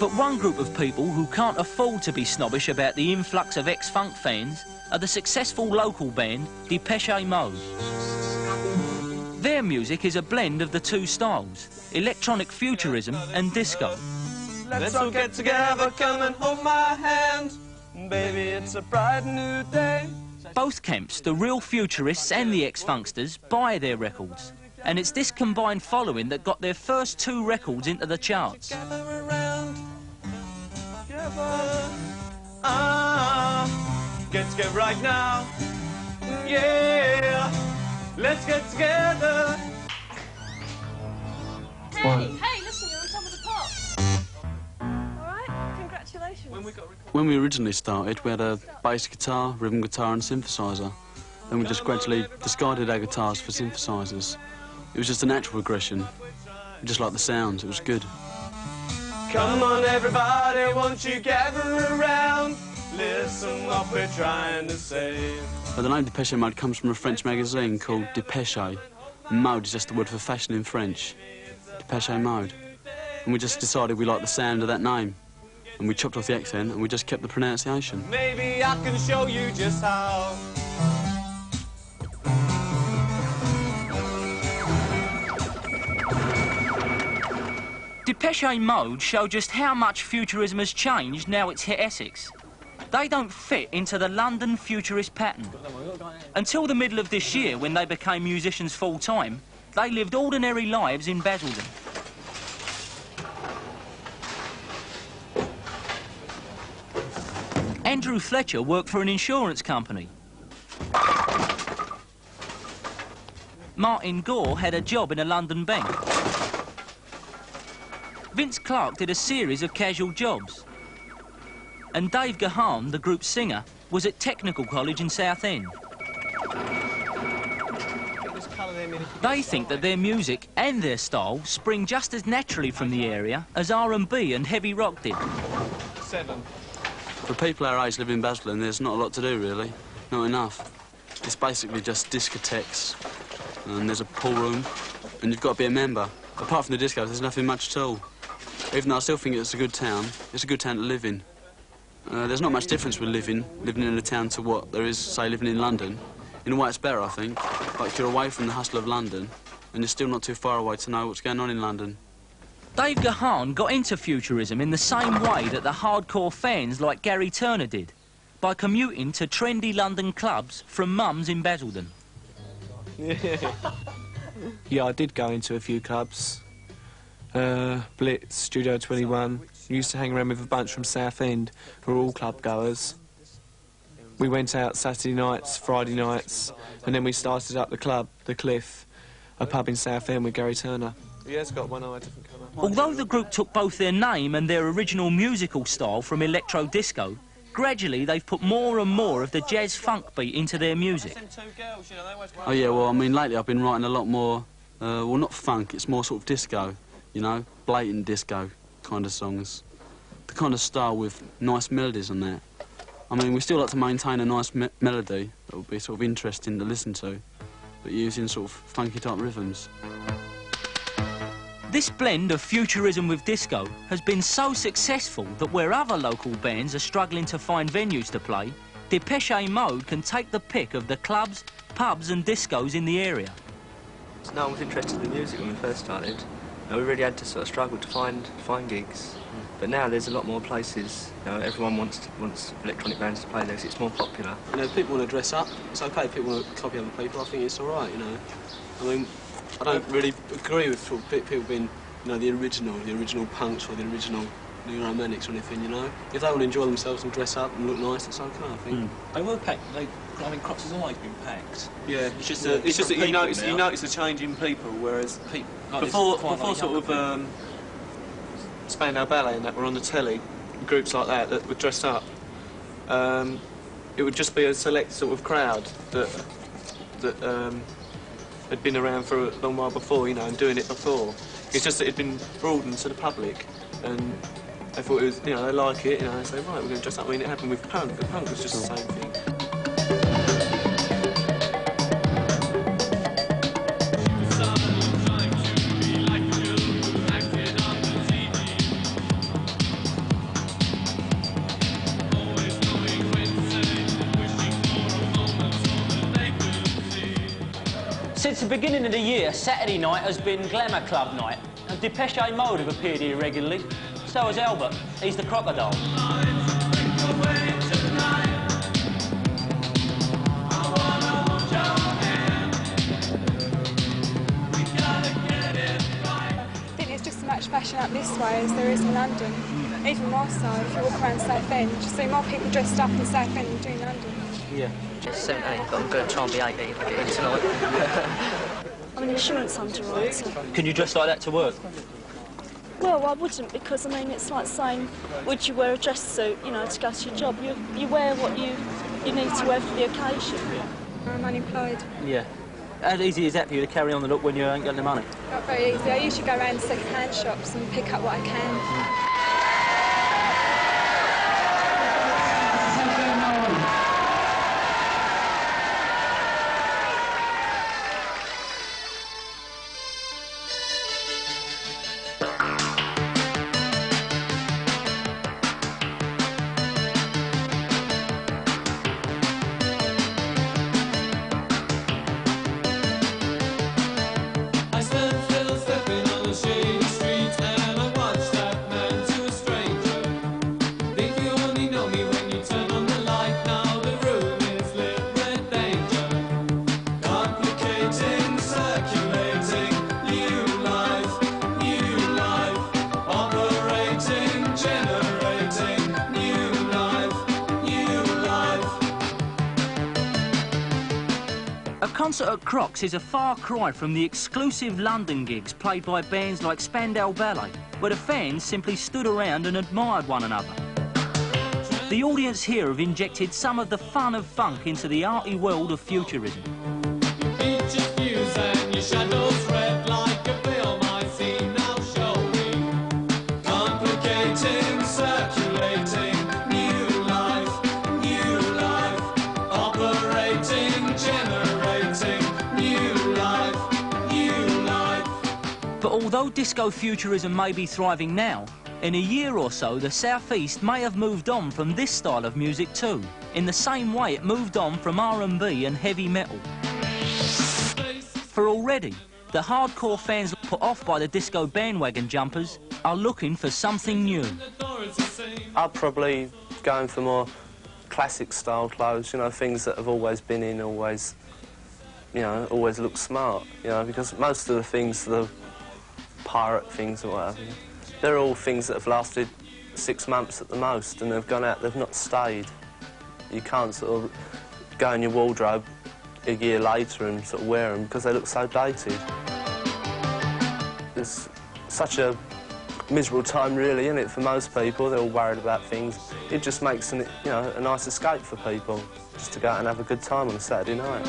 But one group of people who can't afford to be snobbish about the influx of ex-funk fans are the successful local band Depešej Mode. Their music is a blend of the two styles, electronic futurism and disco. Let's all get together, come and hold my hand. Baby, it's a bright new day. Both camps, the real futurists and the ex-funksters, buy their records. And it's this combined following that got their first two records into the charts. Gather around, together. Get together right now. Yeah, let's get together. Hey, listen, you're on top of the pops. All right, congratulations. When we originally started, we had a bass guitar, rhythm guitar and synthesizer. Then we just gradually discarded our guitars for synthesizers. It was just a natural progression. We just liked the sounds, it was good. Come on everybody, won't you gather around? Listen what we're trying to say. But the name Depešej Mode comes from a French magazine called Depešej. Mode is just the word for fashion in French. Depešej Mode. And we just decided we liked the sound of that name. And we chopped off the accent and we just kept the pronunciation. Maybe I can show you just how. Depešej Mode show just how much futurism has changed now it's hit Essex. They don't fit into the London futurist pattern. Until the middle of this year, when they became musicians full-time, they lived ordinary lives in Basildon. Andrew Fletcher worked for an insurance company. Martin Gore had a job in a London bank. Vince Clarke did a series of casual jobs. And Dave Gahan, the group's singer, was at Technical College in Southend. They think that their music and their style spring just as naturally from the area as R&B and heavy rock did. 7. For people our age living in Basildon, there's not a lot to do, really. Not enough. It's basically just discotheques, and there's a pool room, and you've got to be a member. Apart from the disco, there's nothing much at all. Even though I still think it's a good town to live in. There's not much difference with living in a town to what there is, say, living in London. In a way, it's better, I think. Like, you're away from the hustle of London, and you're still not too far away to know what's going on in London. Dave Gahan got into futurism in the same way that the hardcore fans like Gary Turner did, by commuting to trendy London clubs from mums in Basildon. Yeah, I did go into a few clubs. Blitz, Studio 21. Used to hang around with a bunch from Southend who were all club goers. We went out Saturday nights, Friday nights, and then we started up the club, The Cliff, a pub in Southend with Gary Turner. Yeah, it's got one eye, different colour. Although the group took both their name and their original musical style from electro-disco, gradually they've put more and more of the jazz-funk beat into their music. Oh yeah, well, I mean, lately I've been writing a lot more, well, not funk, it's more sort of disco, you know, blatant disco kind of songs. The kind of style with nice melodies on that. I mean, we still like to maintain a nice melody that would be sort of interesting to listen to, but using sort of funky type rhythms. This blend of futurism with disco has been so successful that where other local bands are struggling to find venues to play, Depešej Mode can take the pick of the clubs, pubs and discos in the area. No one was interested in music when we first started. We really had to sort of struggle to find gigs. But now there's a lot more places. You know, everyone wants electronic bands to play there because it's more popular. You know, if people want to dress up, it's okay. If people want to copy other people, I think it's all right, you know. I mean, I don't really agree with sort of people being, you know, the original punks or the original new romantics or anything, you know. If they want to enjoy themselves and dress up and look nice, it's okay, I think. They were packed. I mean, Crocs has always been packed. Yeah, it's just that you notice a change in people, whereas before sort of Spandau Ballet and that were on the telly, groups like that were dressed up. It would just be a select sort of crowd that had been around for a long while before, you know, and doing it before. It's just that it'd been broadened to the public, and they thought it was, you know, they like it, you know, they say, right, we're going to dress up. I mean, it happened with punk. The punk was just the same thing. the beginning of the year, Saturday night has been Glamour Club night. And Depešej Mode have appeared here regularly. So has Albert. He's the crocodile. I think it's just as much fashion up this way as there is in London. Even more so if you walk around Southend. You see more people dressed up in Southend than do in London. Yeah. Just 17, but I'm going to try and be 18 if I get in tonight. I'm an insurance underwriter. So. Can you dress like that to work? Well, I wouldn't, because, I mean, it's like saying, would you wear a dress suit, you know, to go to your job? You wear what you need to wear for the occasion. I'm unemployed. Yeah. How easy is that for you to carry on the look when you ain't got any money? Not very easy. I usually go around second-hand shops and pick up what I can. A concert at Crocs is a far cry from the exclusive London gigs played by bands like Spandau Ballet, where the fans simply stood around and admired one another. The audience here have injected some of the fun of funk into the arty world of futurism. But although disco futurism may be thriving now, in a year or so the South East may have moved on from this style of music too, in the same way it moved on from R&B and heavy metal. For already, the hardcore fans put off by the disco bandwagon jumpers are looking for something new. I'd probably go for more classic style clothes, you know, things that have always been in, always, you know, always look smart, you know, because most of the things, the pirate things or whatever, they're all things that have lasted 6 months at the most and they've gone out, they've not stayed. You can't sort of go in your wardrobe a year later and sort of wear them because they look so dated. It's such a miserable time really, isn't it, for most people? They're all worried about things. It just makes a nice escape for people, just to go out and have a good time on a Saturday night.